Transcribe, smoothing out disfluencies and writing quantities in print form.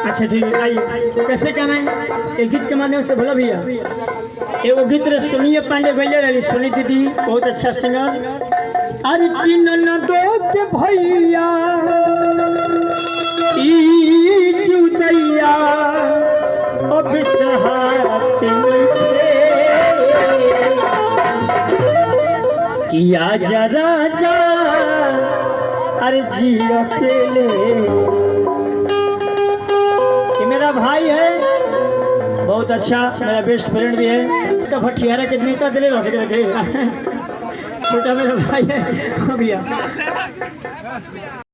अच्छा ठीक है, आइए कैसे कहना है एक गीत के माध्यम से बोला भैया। एगो गीत रे सोनिया पांडे भैया रही, सोनी दीदी बहुत अच्छा सिंगर। अरे किन न दो के भैया ई चुदैया अब सहाते किया जरा जा अरे जी अकेले। मेरा भाई है बहुत अच्छा, मेरा बेस्ट फ्रेंड भी है। तो भटियारा के नेता दिले रह सकते थे छोटा मेरा भाई है भैया।